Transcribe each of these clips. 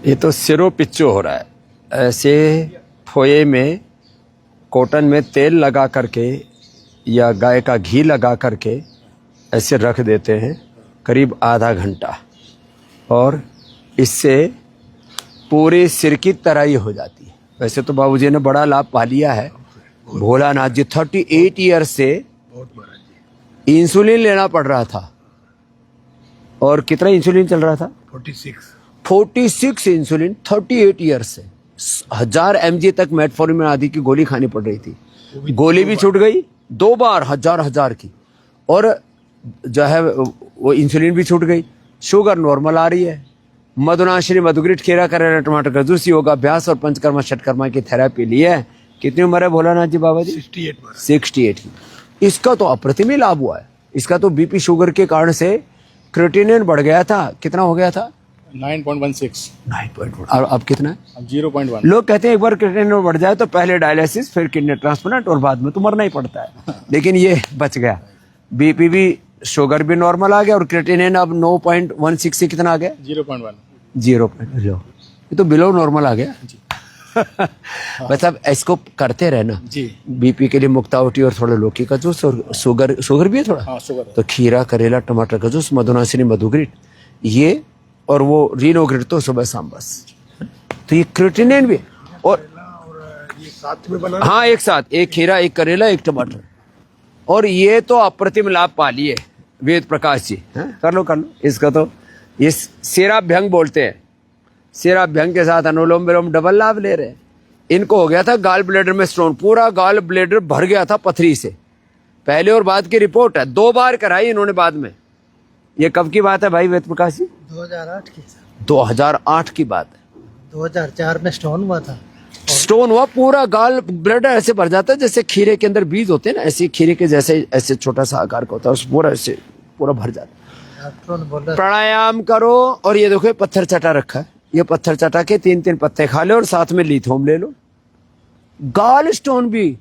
ये तो सिरो पिच्चो हो रहा है। ऐसे फोये में कॉटन में तेल लगा करके या गाय का घी लगा करके ऐसे रख देते हैं करीब आधा घंटा, और इससे पूरे सिर की तराई हो जाती है। वैसे तो बाबूजी ने बड़ा लाभ पा लिया है। भोलानाथ जी 38 ईयर से इंसुलिन लेना पड़ रहा था। और कितना इंसुलिन चल रहा था? 46 इंसुलिन 38 ईयर से। 1000 mg तक मेटफॉर्मिन आदि की गोली खानी पड़ रही थी। गोली भी छूट गई 2 बार, हजार की, और जो है वो इंसुलिन भी छूट गई। शुगर नॉर्मल आ रही है। मधुनाशिनी, मधुग्रिट, खीरा, करेला, टमाटर का जूस, योगा अभ्यास और पंचकर्मा षटकर्मा की थेरेपी ली है। कितनी उम्र है भोलानाथ जी बाबा जी? 68 की। इसका तो अप्रतिम लाभ हुआ है। इसका तो बीपी शुगर के कारण से क्रिएटिनिन बढ़ गया था। कितना हो गया था? 9.16। 9.1। और अब कितना है? 0.1। लोग कहते हैं एक बार क्रिएटिनिन बढ़ जाए तो पहले डायलिसिस, फिर किडनी ट्रांसप्लांट, और बाद में तो मरना ही पड़ता है। लेकिन ये बच गया। बीपी भी, शुगर भी नॉर्मल आ गया, और क्रिएटिनिन अब 9.16 से कितना आ गया? 0.1। 0.0। ये तो बिलो नॉर्मल आ गया। बस अब इसको करते रहना जी। बीपी के लिए मुक्तावटी और थोड़ा लौकी का जूस, और शुगर भी है थोड़ा। हाँ, शुगर है। तो खीरा, करेला, टमाटर का जूस, मधुनाशिनी, मधुग्रिट, ये, और वो रीनोग्रिट तो सुबह शाम बस। तो ये क्रिएटिनिन भी, और ये साथ में बना। हाँ, एक साथ, एक खीरा, एक करेला, एक टमाटर। और ये तो अप्रतिम लाभ पा लिए वेद प्रकाश जी। कर लो इसका तो ये शेराभ्यंग बोलते हैं। शेराभ्यंग के साथ अनुलोम विलोम डबल लाभ ले रहे हैं। इनको हो गया था गाल ब्लेडर में स्टोन, पूरा गाल ब्लेडर भर गया था पथरी से। पहले और बाद की रिपोर्ट है, 2 बार कराई इन्होंने बाद में। ये कब की बात है भाई वेद प्रकाश जी? 2008 की। 2008 की बात है। 2004 में स्टोन हुआ था। स्टोन हुआ, पूरा गाल ब्लेडर ऐसे भर जाता है जैसे खीरे के अंदर बीज होते हैं ना, ऐसे खीरे के जैसे ऐसे छोटा सा आकार का होता है, उस पूरा ऐसे पूरा भर जाता है। डॉक्टरों ने बोला प्राणायाम करो, और ये देखो पत्थर चटा रखा है। ये पत्थर चटा के 3-3 पत्ते खा लो, और साथ में लिथोम ले लो। गाल स्टोन भी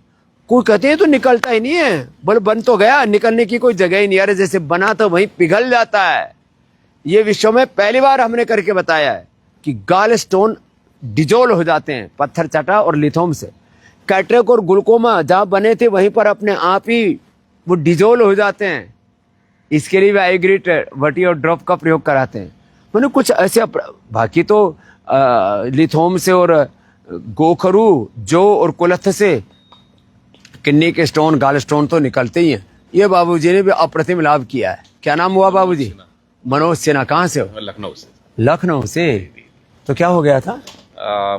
कोई कहते हैं तो निकलता ही नहीं है, बोले बन तो गया, निकलने की कोई जगह ही नहीं। अरे जैसे बना तो वहीं पिघल जाता है। ये विश्व में पहली बार हमने करके बताया है कि गाल स्टोन डिजोल्व हो जाते हैं पत्थर चटा और लिथोम से। कैटरेक और ग्लूकोमा जहां बने थे वहीं पर अपने आप ही वो डिजोल्व हो जाते हैं। इसके लिए भी आईग्रिट वटी और ड्रॉप का प्रयोग कराते हैं। मैंने कुछ ऐसे बाकी तो लिथोम से और गोखरू, जो और कुलथ से किडनी के स्टोन, गाल स्टोन तो निकलते ही हैं। ये बाबूजी ने भी अप्रतिम लाभ किया है। क्या नाम हुआ बाबूजी? मनोज सिन्हा। कहाँ से हो? लखनऊ से। लखनऊ से। तो क्या हो गया था?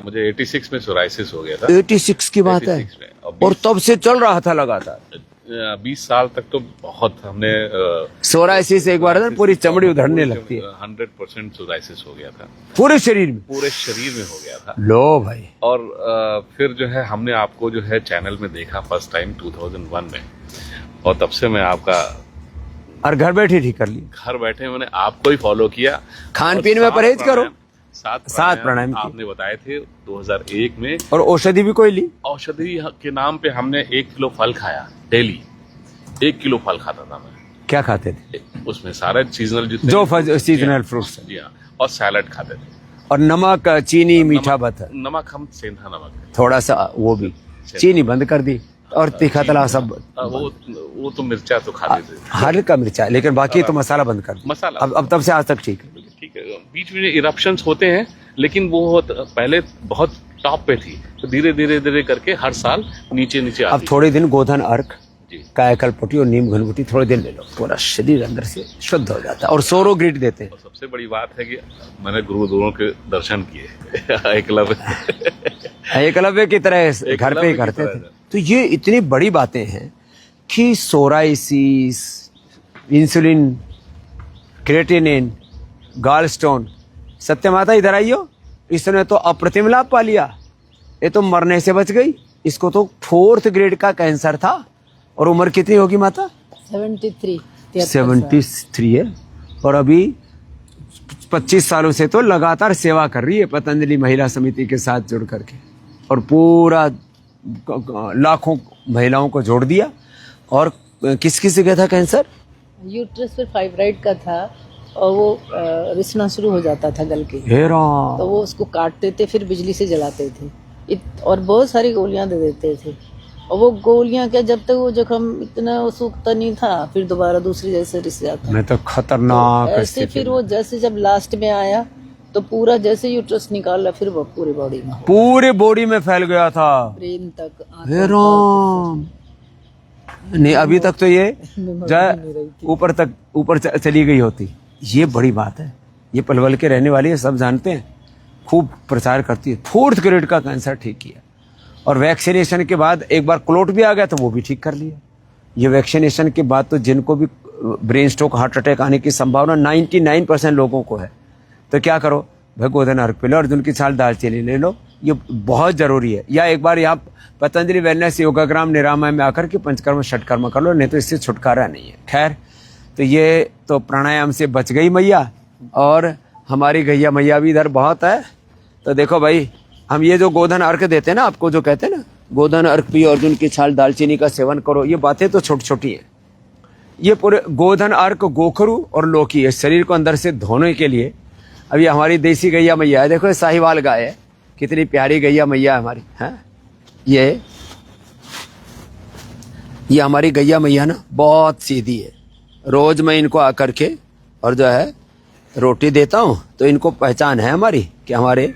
मुझे 86 में सोराइसिस हो गया था। 86 की बात है, 86 में। और तब से चल रहा था लगातार। 20 साल तक तो बहुत हमने सोराइसिस एक बार ना पूरी चमड़ी उधड़ने लगती है। 100% सोराइसिस हो गया था पूरे शरीर में। पूरे शरीर में हो गया था। लो भाई। और फिर जो है हमने आपको जो है चैनल में देखा फर्स्ट टाइम 2001 में, और तब से मैं आपका, और घर बैठे ठीक कर ली। घर बैठे मैंने आपको ही फॉलो किया। खान पीन में परहेज करो। 7 प्राणायाम आपने बताए थे 2001 में। और औषधि भी कोई ली? औषधि के नाम पे हमने 1 किलो फल खाया डेली। 1 किलो फल खाता था मैं। क्या खाते थे? उसमें सारे सीजनल जितने जो सीजनल फ्रूट्स, और सैलड खाते थे। और नमक, चीनी, मीठा भत्त, नमक हम सेंधा नमक, थोड़ा सा वो भी। चीनी बंद कर दी, और तीखा तला सब। वो तो मिर्चा तो खाते थे, हल्का मिर्चा, लेकिन बाकी तो मसाला बंद कर दिया। मसाला अब तब से आज तक ठीक है। ठीक है। बीच में इरप्शंस होते हैं, लेकिन वो पहले बहुत टॉप पे थी, तो धीरे धीरे करके हर साल नीचे नीचे अब थोड़े दिन गोधन अर्क, जी, कायाकल्पटी और नीम घनघुटी थोड़े दिन ले लो, पूरा शरीर अंदर से शुद्ध हो जाता है। और सोरो ग्रिट देते हैं। और सबसे बड़ी बात है कि मैंने गुरुदेवों के दर्शन किए। एकलव्य की तरह घर पे ही करते थे। तो ये इतनी बड़ी बातें हैं कि सोराइसिस, इंसुलिन, क्रिएटिनिन, गाल स्टोन। सत्य माता इधर आइयो, इसने तो अप्रतिम लाभ पा लिया। ये तो मरने से बच गई। इसको तो 4th ग्रेड का कैंसर था। और उम्र कितनी होगी माता? 73 है। और अभी 25 सालों से तो लगातार सेवा कर रही है पतंजलि महिला समिति के साथ जुड़ करके, और पूरा लाखों महिलाओं को जोड़ दिया। और किस किस जगह था कैंसर? यूट्रस पर फाइब्राइड का था, और वो रिसना शुरू हो जाता था गल के, हे राम। तो वो उसको काटते थे, फिर बिजली से जलाते थे। और बहुत सारी गोलियां दे देते थे, और वो गोलियां क्या, जब तक वो जख्म इतना वो सूखता नहीं था, फिर दोबारा दूसरी जैसे रिस जाता। मैं तो खतरनाक ऐसे स्थिति फिर में। वो जैसे जब लास्ट में आया तो पूरा जैसे यूट्रस निकाला, फिर वो पूरी बॉडी में, पूरे बॉडी में फैल गया था। ब्रेन तक, आंखों हे तक। राम। नहीं, अभी तक तो ये ऊपर तक ऊपर चली गई होती। ये बड़ी बात है। ये पलवल के रहने वाले सब जानते हैं, खूब प्रचार करती है। 4th ग्रेड का कैंसर ठीक किया, और वैक्सीनेशन के बाद एक बार क्लोट भी आ गया तो वो भी ठीक कर लिया। ये वैक्सीनेशन के बाद तो जिनको भी ब्रेन स्ट्रोक, हार्ट अटैक आने की संभावना 99% लोगों को है, तो क्या करो भाई, गोधन अर्घ पे लो, अर्जुन की छाल दालचीनी ले लो, ये बहुत जरूरी है। या एक बार यहाँ पतंजलि वेलनेस योगाग्राम निरामय में आकर के पंचकर्म षटकर्म कर लो, नहीं तो इससे छुटकारा नहीं है। खैर, तो ये तो प्राणायाम से बच गई मैया, और हमारी गैया मैया भी इधर बहुत है। तो देखो भाई, हम ये जो गोधन अर्घ देते हैं ना, आपको जो कहते हैं ना, गोधन अर्घ पियो, अर्जुन की छाल दालचीनी का सेवन करो, ये बातें तो छोटी छोटी हैं। ये पूरे गोधन अर्घ, गोखरू और लौकी, इस शरीर को अंदर से धोने के लिए। अब ये हमारी देसी गैया मैया है, देखो ये साहिवाल गाय है, कितनी प्यारी गैया मैया है हमारी, है। ये हमारी गैया मैया ना बहुत सीधी है। रोज मैं इनको आकर के और जो है रोटी देता हूँ, तो इनको पहचान है हमारी कि हमारे,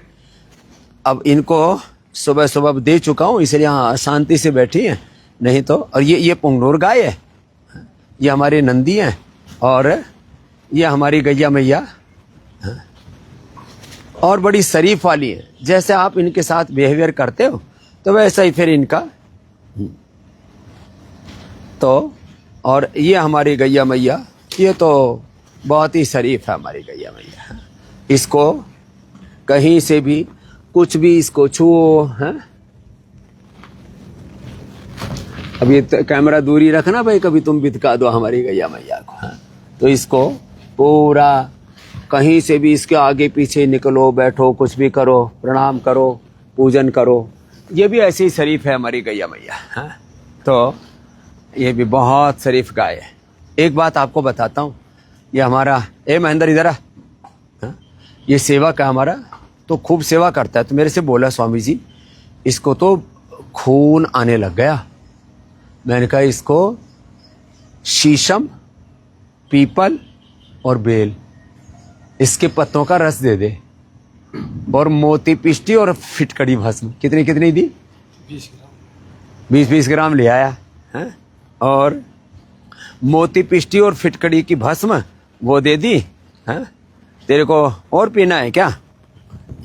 अब इनको सुबह सुबह दे चुका हूँ, इसलिए हाँ शांति से बैठी हैं, नहीं तो। और ये पुंगनूर गाय है, ये हमारी नंदी हैं, और ये हमारी गैया मैया, और बड़ी शरीफ वाली है। जैसे आप इनके साथ बिहेवियर करते हो तो वैसा ही फिर इनका। तो और ये हमारी गैया मैया, ये तो बहुत ही शरीफ है हमारी गैया मैया। इसको कहीं से भी कुछ भी इसको छुओ, हैं। अब ये कैमरा दूरी रखना भाई, कभी तुम बितका दो हमारी गैया मैया को, हाँ? तो इसको पूरा कहीं से भी इसके आगे पीछे निकलो, बैठो, कुछ भी करो, प्रणाम करो, पूजन करो, ये भी ऐसे ही शरीफ है हमारी गैया मैया, हाँ? तो ये भी बहुत शरीफ गाय है। एक बात आपको बताता हूँ, ये हमारा महेंद्र इधर आ, हाँ? ये सेवक है हमारा, तो खूब सेवा करता है। तो मेरे से बोला, स्वामी जी इसको तो खून आने लग गया। मैंने कहा इसको शीशम, पीपल और बेल, इसके पत्तों का रस दे दे, और मोती पिष्टी और फिटकड़ी भस्म, कितनी कितनी दी? 20 ग्राम ले आया, है? और मोती पिष्टी और फिटकड़ी की भस्म वो दे दी, है? तेरे को और पीना है क्या?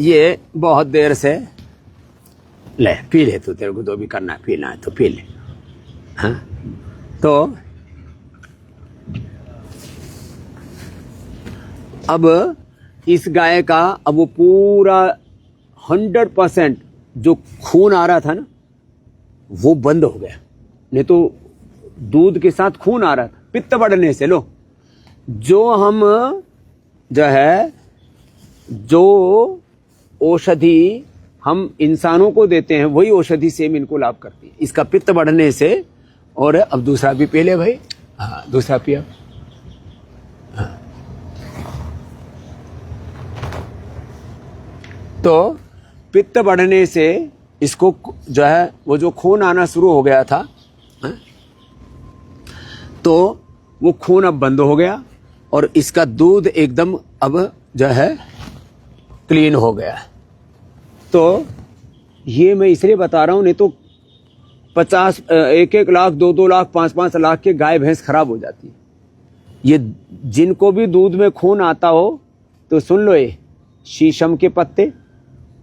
ये बहुत देर से, ले पी ले तू, तेरे को जो भी करना है, पीना है तो पी ले, हाँ? तो अब इस गाय का, अब वो पूरा 100% जो खून आ रहा था ना, वो बंद हो गया। नहीं तो दूध के साथ खून आ रहा था, पित्त बढ़ने से। लो, जो हम जो है, जो औषधि हम इंसानों को देते हैं, वही औषधि सेम इनको लाभ करती है, इसका पित्त बढ़ने से। और अब दूसरा भी पी ले भाई, हाँ दूसरा पिया, हाँ। तो पित्त बढ़ने से इसको जो है, वो जो खून आना शुरू हो गया था, है? तो वो खून अब बंद हो गया, और इसका दूध एकदम अब जो है क्लीन हो गया। तो ये मैं इसलिए बता रहा हूं, नहीं तो 50, 1 लाख, 2 लाख, 5 लाख के गाय भैंस खराब हो जाती है। ये जिनको भी दूध में खून आता हो तो सुन लो, ये शीशम के पत्ते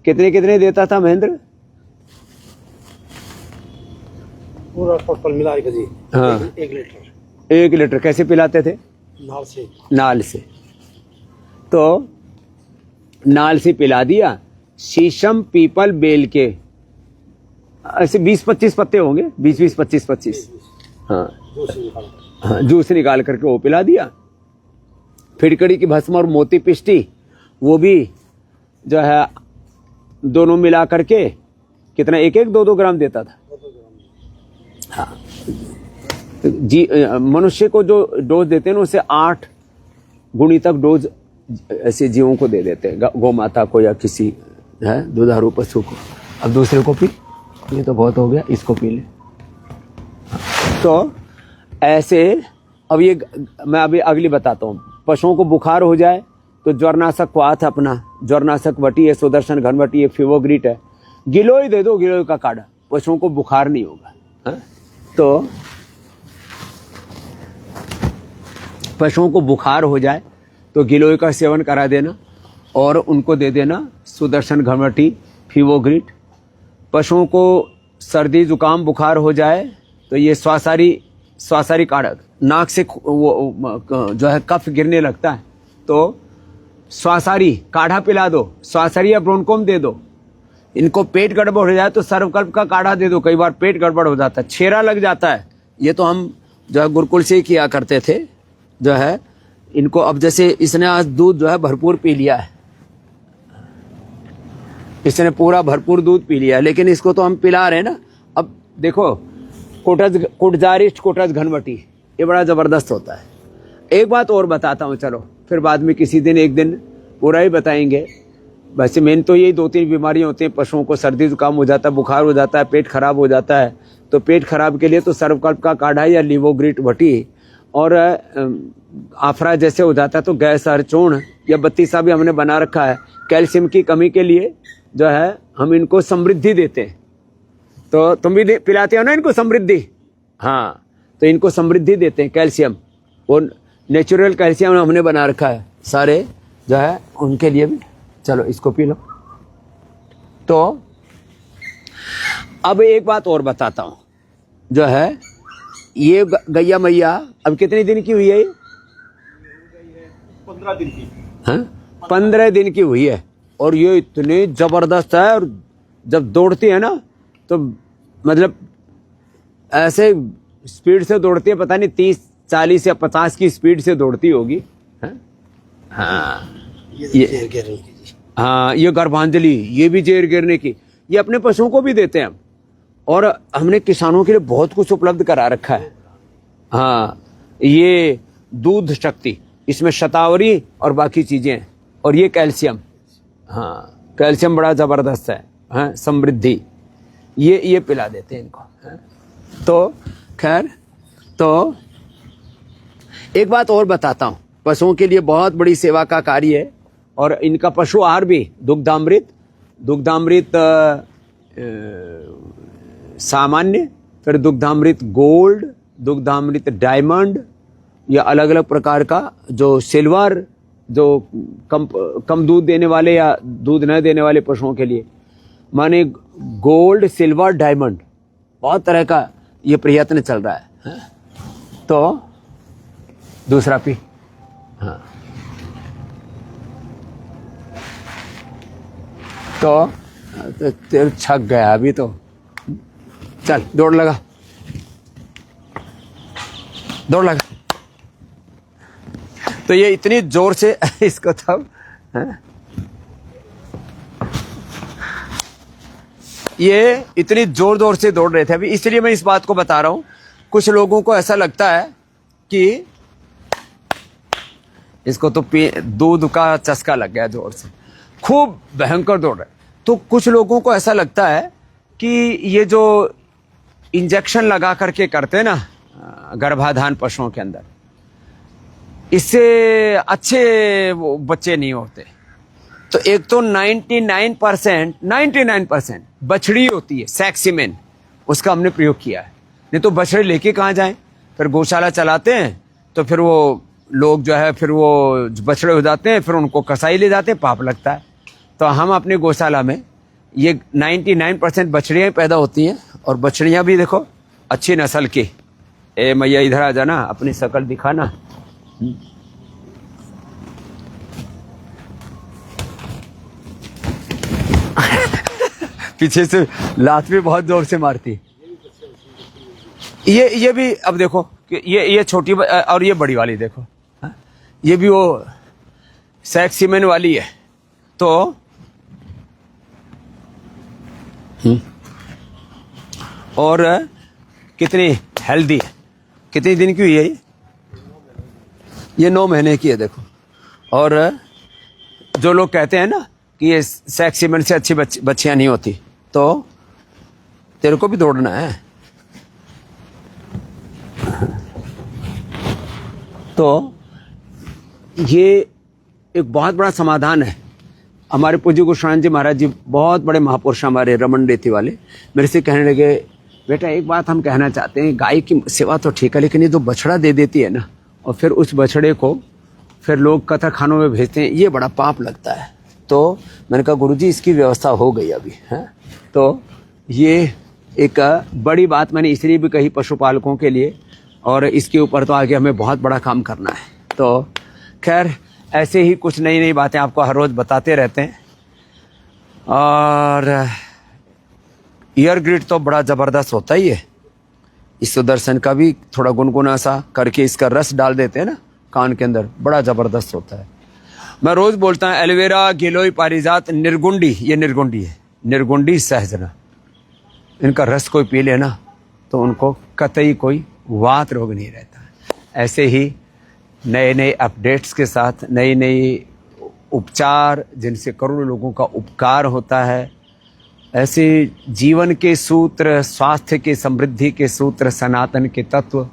कितने कितने देता था महेंद्र? पूरा टोटल मिला के जी, हाँ, 1 लीटर। 1 लीटर कैसे पिलाते थे? नाल से। तो नाल से पिला दिया। शीशम, पीपल, बेल के ऐसे 20-25 पत्ते होंगे, 20-20, 25-25, हाँ हाँ, जूस निकाल करके वो पिला दिया। फिटकड़ी की भस्म और मोती पिष्टी, वो भी जो है दोनों मिला करके कितना, 1-1, 2-2 ग्राम देता था, हाँ जी। मनुष्य को जो डोज देते हैं ना, उससे 8 गुणितक डोज ऐसे जीवों को दे देते हैं, गौ माता को या किसी है दुधारू पशु को। अब दूसरे को पी, ये तो बहुत हो गया, इसको पी ले। तो ऐसे अब ये मैं अभी अगली बताता हूँ। पशुओं को बुखार हो जाए तो ज्वरनाशक क्वाथ अपना, ज्वरनाशक वटी है, सुदर्शन घनवटी है, फिवोग्रिट है, गिलोय दे दो, गिलोय का काढ़ा, पशुओं को बुखार नहीं होगा। हाँ? तो पशुओं को बुखार हो जाए तो गिलोय का सेवन करा देना और उनको दे देना सुदर्शन घनवटी, फिवोग्रिट। पशुओं को सर्दी जुकाम बुखार हो जाए तो ये स्वासारी काढ़ा, नाक से वो जो है कफ गिरने लगता है तो स्वासारी काढ़ा पिला दो, स्वासारी या ब्रोनकोम दे दो। इनको पेट गड़बड़ हो जाए तो सर्वकल्प का काढ़ा दे दो, कई बार पेट गड़बड़ हो जाता है, छेरा लग जाता है, ये तो हम जो है गुरुकुल से ही किया करते थे। जो है इनको अब जैसे इसने आज दूध जो है भरपूर पी लिया है, इसने पूरा भरपूर दूध पी लिया है, लेकिन इसको तो हम पिला रहे हैं ना। अब देखो कुटजारिष्ट कोटज घनवटी, ये बड़ा जबरदस्त होता है। एक बात और बताता हूँ, चलो फिर बाद में किसी दिन एक दिन पूरा ही बताएंगे। वैसे मेन तो यही 2-3 बीमारियां होती हैं पशुओं को, सर्दी जुकाम हो जाता है, बुखार हो जाता है, पेट खराब हो जाता है। तो पेट खराब के लिए तो सर्वकल्प का काढ़ा या लिवोग्रिट वटी, और आफरा जैसे हो जाता है तो गैस हरचूर्ण या बत्तीसा भी हमने बना रखा है। कैल्शियम की कमी के लिए जो है हम इनको समृद्धि देते हैं, तो तुम भी पिलाते हो ना इनको समृद्धि। हाँ, तो इनको समृद्धि देते हैं कैल्शियम, वो नेचुरल कैल्शियम हमने बना रखा है सारे जो है उनके लिए भी। चलो इसको पी लो। तो अब एक बात और बताता हूँ, जो है ये गैया मैया अब कितने दिन की हुई है? 15 दिन की। हाँ, 15 दिन की हुई है और ये इतनी जबरदस्त है। और जब दौड़ती है ना तो मतलब ऐसे स्पीड से दौड़ती है, पता नहीं 30, 40 या 50 की स्पीड से दौड़ती होगी। हाँ, ये गर्भांजलि, ये भी जेर गिरने की, ये अपने पशुओं को भी देते हैं हम। और हमने किसानों के लिए बहुत कुछ उपलब्ध करा रखा है। हाँ, ये दूध शक्ति, इसमें शतावरी और बाकी चीजें, और ये कैल्शियम। हाँ, कैल्शियम बड़ा जबरदस्त है। हाँ, समृद्धि, ये पिला देते हैं इनको। हाँ? तो खैर, तो एक बात और बताता हूँ, पशुओं के लिए बहुत बड़ी सेवा का कार्य है। और इनका पशु आहार भी दुग्धामृत सामान्य, फिर दुग्धामृत गोल्ड, दुग्धामृत डायमंड, या अलग अलग प्रकार का जो सिल्वर, जो कम दूध देने वाले या दूध न देने वाले पशुओं के लिए, माने गोल्ड, सिल्वर, डायमंड, बहुत तरह का ये प्रयत्न चल रहा है। तो दूसरा पी। हाँ, तो तेल छक गया अभी तो, चल दौड़ लगा। तो ये इतनी जोर से इसको तब ये इतनी जोर से दौड़ रहे थे अभी, इसलिए मैं इस बात को बता रहा हूं। कुछ लोगों को ऐसा लगता है कि इसको तो दूध का चस्का लग गया, जोर से खूब भयंकर दौड़ रहे। तो कुछ लोगों को ऐसा लगता है कि ये जो इंजेक्शन लगा करके करते हैं ना गर्भाधान पशुओं के अंदर, इससे अच्छे वो बच्चे नहीं होते। तो एक तो 99% बछड़ी होती है सेक्सीमेन, उसका हमने प्रयोग किया है। नहीं तो बछड़े लेके कहाँ जाएं, फिर गौशाला चलाते हैं तो फिर वो लोग जो है फिर वो बछड़े हो जाते हैं, फिर उनको कसाई ले जाते हैं, पाप लगता है। तो हम अपने गौशाला में ये 99% बछड़ियाँ पैदा होती हैं, और बछड़ियाँ भी देखो अच्छी नस्ल की। ए मैया इधर आ जाना, अपनी शक्ल दिखाना। पीछे से लात भी बहुत जोर से मारती है। ये भी अब देखो कि ये छोटी और ये बड़ी वाली देखो। हा? ये भी वो सेक्सीमेन वाली है। तो और कितनी हेल्दी है, कितने दिन की हुई है ये 9 महीने की है। देखो और जो लोग कहते हैं ना कि ये सेक्स सीमेंट से अच्छी बच्चियां नहीं होती, तो तेरे को भी दौड़ना है। तो ये एक बहुत बड़ा समाधान है। हमारे पूज्य गोस्वामी जी महाराज जी बहुत बड़े महापुरुष, हमारे रमन रेती वाले, मेरे से कहने लगे, बेटा एक बात हम कहना चाहते हैं, गाय की सेवा तो ठीक है, लेकिन ये जो बछड़ा दे देती है ना, और फिर उस बछड़े को फिर लोग कथा खानों में भेजते हैं, ये बड़ा पाप लगता है। तो मैंने कहा गुरुजी इसकी व्यवस्था हो गई अभी है। तो ये एक बड़ी बात मैंने इसलिए भी कही पशुपालकों के लिए, और इसके ऊपर तो आगे हमें बहुत बड़ा काम करना है। तो खैर ऐसे ही कुछ नई नई बातें आपको हर रोज़ बताते रहते हैं। और ईयर ग्रिड तो बड़ा ज़बरदस्त होता ही है। इस सुदर्शन का भी थोड़ा गुनगुना सा करके इसका रस डाल देते हैं ना कान के अंदर, बड़ा ज़बरदस्त होता है। मैं रोज़ बोलता हूँ एलोवेरा, गिलोय, पारिजात, निर्गुंडी, ये निर्गुंडी है, निर्गुंडी सहजना, इनका रस कोई पी लेना तो उनको कतई कोई वात रोग नहीं रहता। ऐसे ही नए नए अपडेट्स के साथ नई नई उपचार जिनसे करोड़ों लोगों का उपकार होता है, ऐसे जीवन के सूत्र, स्वास्थ्य के, समृद्धि के सूत्र, सनातन के तत्व,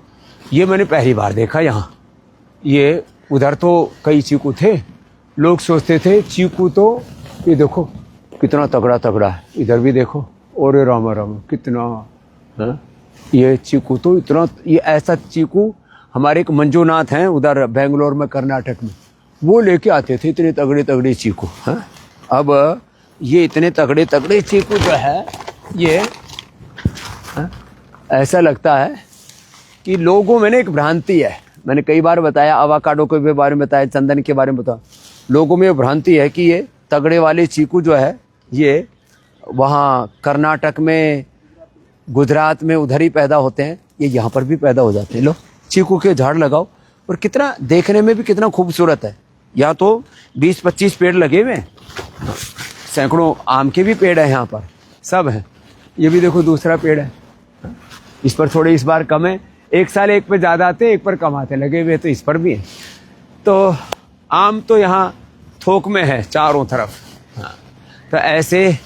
ये मैंने पहली बार देखा यहाँ। ये उधर तो कई चीकू थे, लोग सोचते थे चीकू तो ये देखो कितना तगड़ा तगड़ा है, इधर भी देखो, और रामा रामा कितना है? ये चीकू तो इतना, ये ऐसा चीकू हमारे एक मंजूनाथ हैं उधर बेंगलोर में, कर्नाटक में, वो लेके आते थे इतने तगड़े तगड़े चीकू हैं। अब ये इतने तगड़े तगड़े चीकू जो है ये है? ऐसा लगता है कि लोगों में ना एक भ्रांति है, मैंने कई बार बताया, अवाकाडो के बारे में बताया, चंदन के बारे में बताया, लोगों में भ्रांति है कि ये तगड़े वाले चीकू जो है ये वहाँ कर्नाटक में, गुजरात में उधर ही पैदा होते हैं, ये यहाँ पर भी पैदा हो जाते हैं। लो चीकू के झाड़ लगाओ, और कितना देखने में भी कितना खूबसूरत है। यहाँ तो 20-25 पेड़ लगे हुए हैं, सैकड़ों आम के भी पेड़ हैं यहाँ पर, सब हैं। ये भी देखो दूसरा पेड़ है, इस पर थोड़े इस बार कम है, एक साल एक पे ज़्यादा आते हैं, एक पर कम आते, लगे हुए तो इस पर भी है। तो आम तो यहाँ थोक में है चारों तरफ। तो ऐसे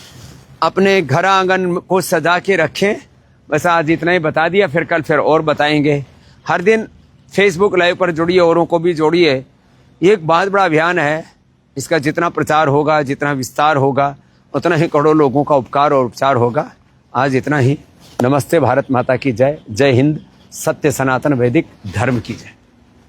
अपने घर आंगन को सजा के रखें। बस आज इतना ही बता दिया, फिर कल फिर और बताएंगे। हर दिन फेसबुक लाइव पर जुड़िए, औरों को भी जोड़िए। ये एक बहुत बड़ा अभियान है, इसका जितना प्रचार होगा, जितना विस्तार होगा, उतना ही करोड़ों लोगों का उपकार और उपचार होगा। आज इतना ही। नमस्ते, भारत माता की जय। जय हिंद। सत्य सनातन वैदिक धर्म की जय।